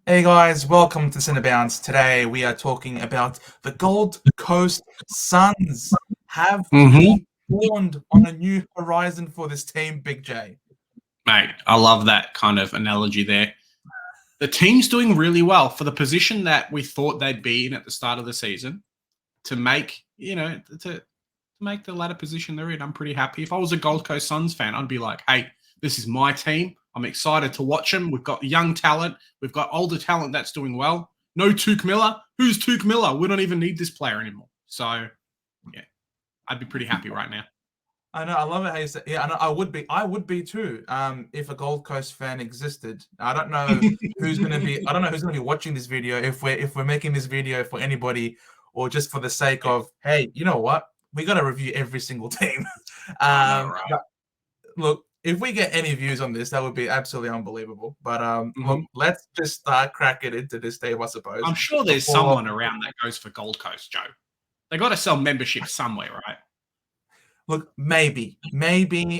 Hey guys, welcome to Cinebounce. Today we are talking about the Gold Coast Suns. Have hmm we spawned on a new horizon for this team, Big J? Mate, I love that kind of analogy there. The team's doing really well for the position that we thought they'd be in at the start of the season. To make, to make the latter position they're in, I'm pretty happy. If I was a Gold Coast Suns fan, I'd be like, hey, this is my team. I'm excited to watch them. We've got young talent. We've got older talent that's doing well. No Tuke Miller. Who's Tuke Miller? We don't even need this player anymore. So, yeah, I'd be pretty happy right now. I know, I love it how you say, yeah, I know, I would be too, if a Gold Coast fan existed. I don't know I don't know who's gonna be watching this video if we're making this video for anybody or just for the sake of, hey, you know what? We gotta review every single team. I know, right? But look, if we get any views on this, that would be absolutely unbelievable. But hmm look, let's just start cracking into this team, I suppose. I'm sure there's Before someone around that goes for Gold Coast, Joe. They got to sell membership somewhere, right? Look, maybe,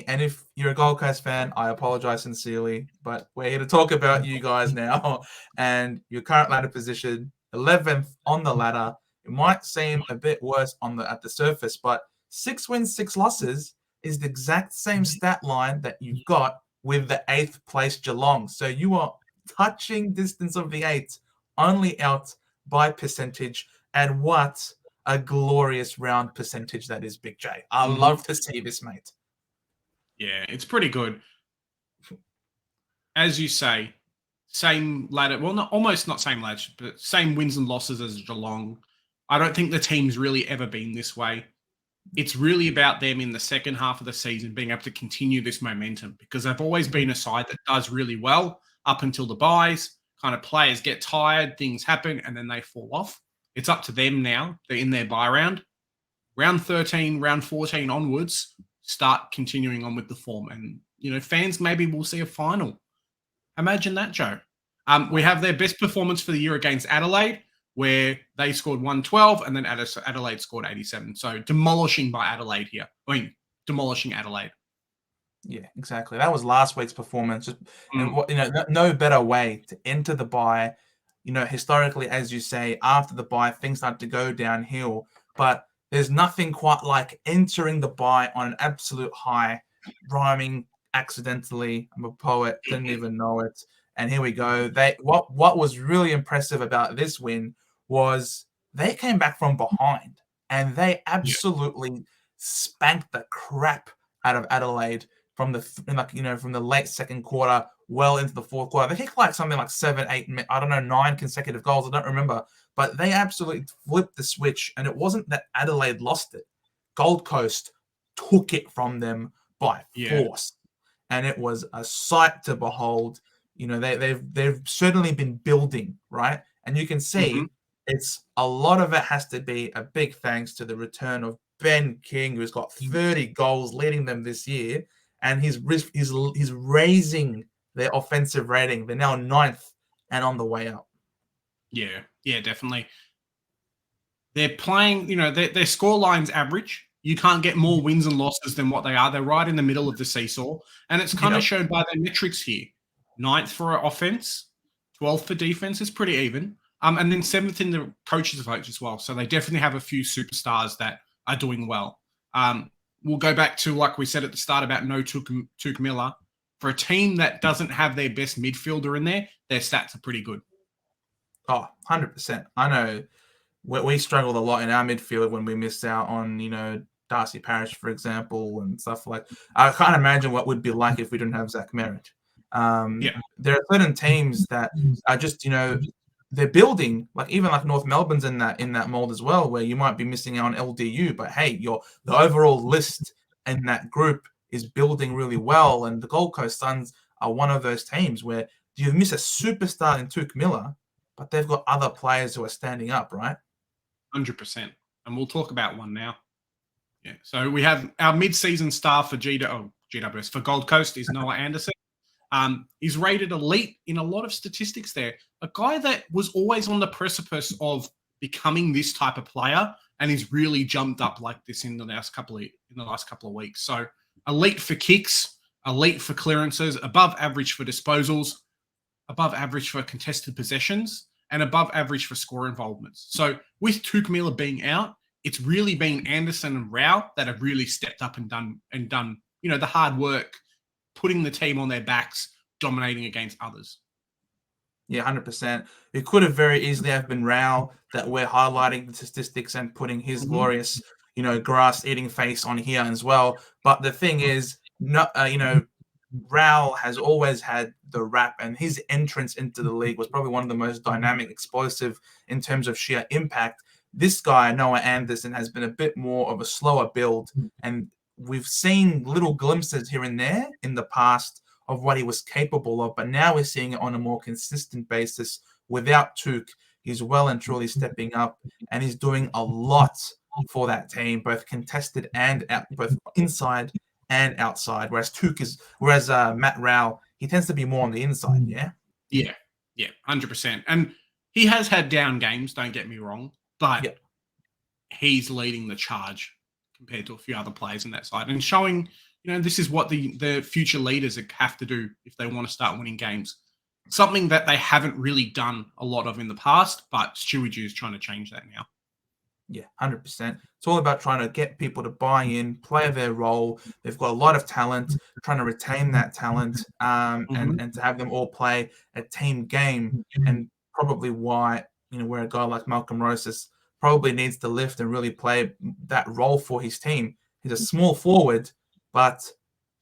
and if you're a Gold Coast fan, I apologize sincerely, but we're here to talk about you guys now and your current ladder position, 11th on the ladder. It might seem a bit worse at the surface, but 6 wins, 6 losses is the exact same stat line that you've got with the 8th place Geelong. So you are touching distance of the 8, only out by percentage. And what a glorious round percentage that is, Big J. I hmm love to see this, mate. Yeah, it's pretty good. As you say, same ladder. Well, not same ladder, but same wins and losses as Geelong. I don't think the team's really ever been this way. It's really about them in the second half of the season being able to continue this momentum because they've always been a side that does really well up until the buys. Kind of players get tired, things happen, and then they fall off. It's up to them now. They're in their buy round. Round 13, round 14 onwards, start continuing on with the form. And, fans maybe will see a final. Imagine that, Joe. We have their best performance for the year against Adelaide, where they scored 112 and then Adelaide scored 87. So demolishing by Adelaide here. Demolishing Adelaide. Yeah, exactly. That was last week's performance. And Mm, no better way to enter the bye. Historically, as you say, after the bye, things start to go downhill. But there's nothing quite like entering the bye on an absolute high, rhyming accidentally. I'm a poet, didn't even know it. And here we go. What was really impressive about this win was they came back from behind and they yeah. absolutely spanked the crap out of Adelaide from from the late second quarter well into the fourth quarter. They kicked like something like 7, 8, I don't know, 9 consecutive goals. I don't remember, but they absolutely flipped the switch. And it wasn't that Adelaide lost it; Gold Coast took it from them by Yeah. force, and it was a sight to behold. They've certainly been building, right, and you can hmm see it's a lot of it has to be a big thanks to the return of Ben King, who's got 30 goals leading them this year, and he's raising their offensive rating. They're now 9th and on the way up. Yeah. Yeah, definitely. They're playing, their score line's average. You can't get more wins and losses than what they are. They're right in the middle of the seesaw. And it's kind of Yep. shown by their metrics here. 9th for offense, 12th for defense. It's pretty even. And then 7th in the coaches votes as well. So they definitely have a few superstars that are doing well. We'll go back to, like we said at the start, about no Tuke Miller. For a team that doesn't have their best midfielder in there, their stats are pretty good. Oh, 100%. I know we struggled a lot in our midfield when we missed out on, Darcy Parish, for example, and stuff like. I can't imagine what would be like if we didn't have Zach Merritt. Yeah. There are certain teams that are just, they're building, like even like North Melbourne's in that mold as well, where you might be missing out on LDU, but hey, the overall list in that group is building really well, and the Gold Coast Suns are one of those teams where you miss a superstar in Tuke Miller, but they've got other players who are standing up, right? 100%. And we'll talk about one now. Yeah. So we have our mid-season star for GWS for Gold Coast is Noah Anderson. He's rated elite in a lot of statistics there. A guy that was always on the precipice of becoming this type of player, and he's really jumped up like this in the last couple of weeks. So elite for kicks, elite for clearances, above average for disposals. above average for contested possessions, and above average for score involvements. So with Tuke Miller being out, it's really been Anderson and Rao that have really stepped up and done the hard work, putting the team on their backs, dominating against others. Yeah, 100%. It could have very easily have been Rao that we're highlighting the statistics and putting his glorious, grass-eating face on here as well. But the thing is, Rao has always had the rap, and his entrance into the league was probably one of the most dynamic, explosive in terms of sheer impact. This guy, Noah Anderson, has been a bit more of a slower build, and we've seen little glimpses here and there in the past of what he was capable of, but now we're seeing it on a more consistent basis without Tuke. He's well and truly stepping up, and he's doing a lot for that team, both contested and out, both inside and outside. Whereas Matt Rao, he tends to be more on the inside. Yeah, 100%. And he has had down games. Don't get me wrong, but he's leading the charge compared to a few other players in that side, and showing. This is what the future leaders have to do if they want to start winning games. Something that they haven't really done a lot of in the past, but Stewie Dew is trying to change that now. Yeah, 100%. It's all about trying to get people to buy in, play their role. They've got a lot of talent, trying to retain that talent, and to have them all play a team game. And probably why, where a guy like Malcolm Rosas probably needs to lift and really play that role for his team. He's a small forward, but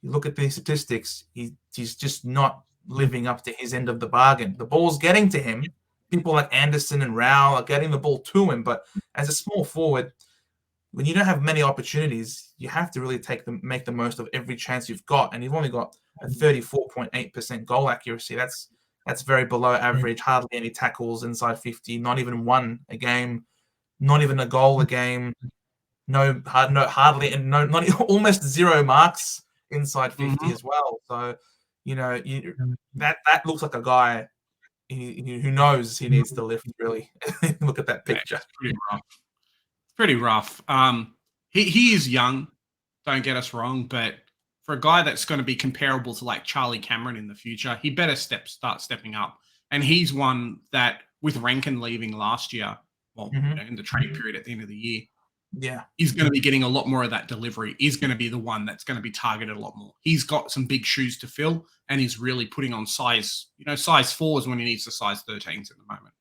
you look at these statistics, he's just not living up to his end of the bargain. The ball's getting to him. People like Anderson and Rao are getting the ball to him, but as a small forward, when you don't have many opportunities, you have to really make the most of every chance you've got. And you've only got a 34.8% goal accuracy. That's very below average. Hardly any tackles inside 50, not even one a game, not even a goal a game. Almost zero marks inside 50 as well. So, that looks like a guy who knows he needs to lift, really. Look at that picture. It's pretty rough. He is young, don't get us wrong, but for a guy that's going to be comparable to like Charlie Cameron in the future, he better start stepping up. And he's one that, with Rankin leaving last year, in the trade period at the end of the year, he's going to be getting a lot more of that delivery. He's going to be the one that's going to be targeted a lot more. He's got some big shoes to fill, and he's really putting on size 4s when he needs the size 13s at the moment.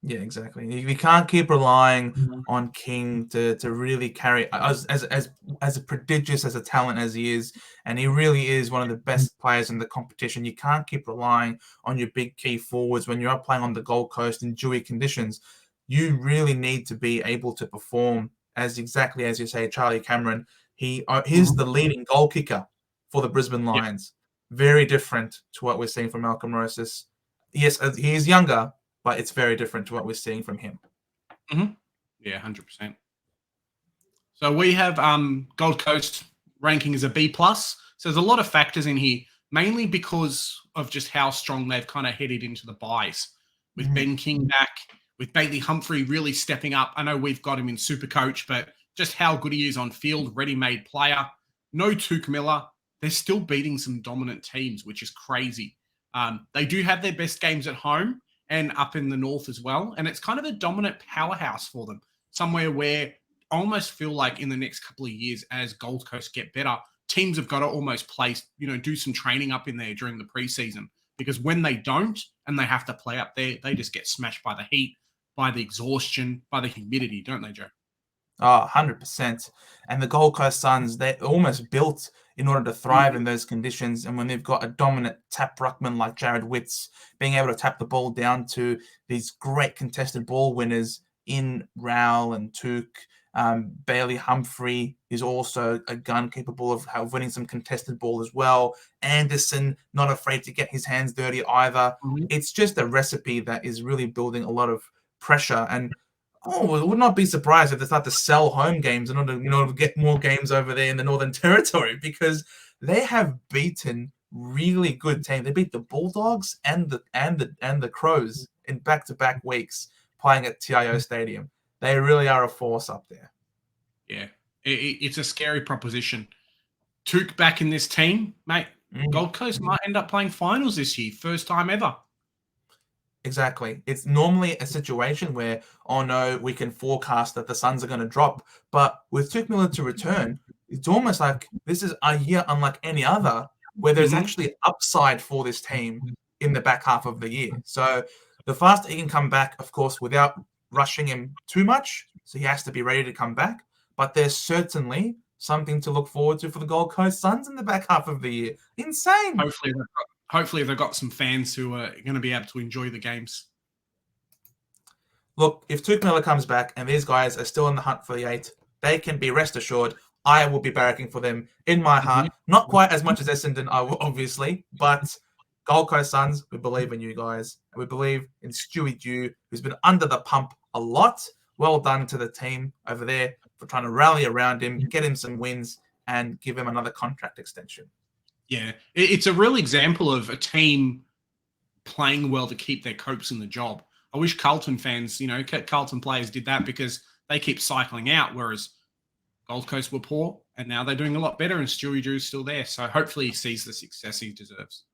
Yeah, exactly. We can't keep relying on King to really carry as prodigious as a talent as he is, and he really is one of the best players in the competition. You can't keep relying on your big key forwards when you're playing on the Gold Coast in dewy conditions. You really need to be able to perform exactly as you say, Charlie Cameron. He's the leading goal kicker for the Brisbane Lions. Very different to what we're seeing from Malcolm Rosas. Yes, he is younger, but it's very different to what we're seeing from him. Yeah, 100%. So we have Gold Coast ranking as a B+. So there's a lot of factors in here, mainly because of just how strong they've kind of headed into the buys. With Ben King back, with Bailey Humphrey really stepping up. I know we've got him in Supercoach, but just how good he is on field, ready-made player. No Tuke Miller. They're still beating some dominant teams, which is crazy. They do have their best games at home and up in the north as well. And it's kind of a dominant powerhouse for them, somewhere where I almost feel like in the next couple of years, as Gold Coast get better, teams have got to almost place, do some training up in there during the preseason. Because when they don't and they have to play up there, they just get smashed by the heat, by the exhaustion, by the humidity, don't they, Joe? Oh, 100%. And the Gold Coast Suns, they're almost built in order to thrive in those conditions. And when they've got a dominant tap ruckman like Jared Witts, being able to tap the ball down to these great contested ball winners in Rao and Tuke, Bailey Humphrey is also a gun capable of winning some contested ball as well. Anderson, not afraid to get his hands dirty either. It's just a recipe that is really building a lot of pressure. And I would not be surprised if they start to sell home games in order, to get more games over there in the Northern Territory, because they have beaten really good teams. They beat the Bulldogs and the Crows in back-to-back weeks playing at TIO Stadium. They really are a force up there. Yeah, it's a scary proposition. Tuke back in this team, mate. Gold Coast might end up playing finals this year, first time ever. Exactly. It's normally a situation where, oh no, we can forecast that the Suns are going to drop. But with Tuke Miller to return, it's almost like this is a year unlike any other where there's Mhm. actually upside for this team in the back half of the year. So the faster he can come back, of course, without rushing him too much, so he has to be ready to come back. But there's certainly something to look forward to for the Gold Coast Suns in the back half of the year. Insane. Hopefully they've got some fans who are going to be able to enjoy the games. Look, if Tuke Miller comes back and these guys are still in the hunt for the 8, they can be rest assured I will be barracking for them in my heart. Not quite as much as Essendon, obviously, but Gold Coast Suns, we believe in you guys. And we believe in Stewie Dew, who's been under the pump a lot. Well done to the team over there for trying to rally around him, get him some wins, and give him another contract extension. Yeah, it's a real example of a team playing well to keep their copes in the job. I wish Carlton fans, Carlton players did that because they keep cycling out, whereas Gold Coast were poor, and now they're doing a lot better, and Stewie Drew's still there. So hopefully he sees the success he deserves.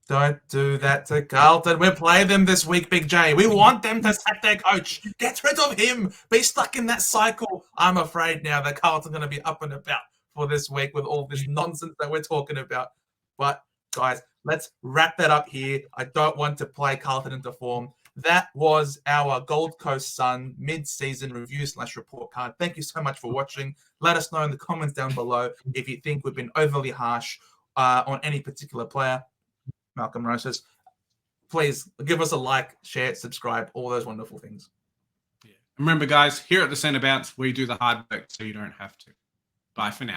Don't do that to Carlton. We play them this week, Big J. We want them to sack their coach. Get rid of him. Be stuck in that cycle. I'm afraid now that Carlton's going to be up and about for this week with all this nonsense that we're talking about. But, guys, let's wrap that up here. I don't want to play Carlton into form. That was our Gold Coast Sun mid-season review/report card. Thank you so much for watching. Let us know in the comments down below if you think we've been overly harsh on any particular player. Malcolm Roses, please give us a like, share, subscribe, all those wonderful things. Yeah. Remember, guys, here at the Centre Bounce, we do the hard work so you don't have to. Bye for now.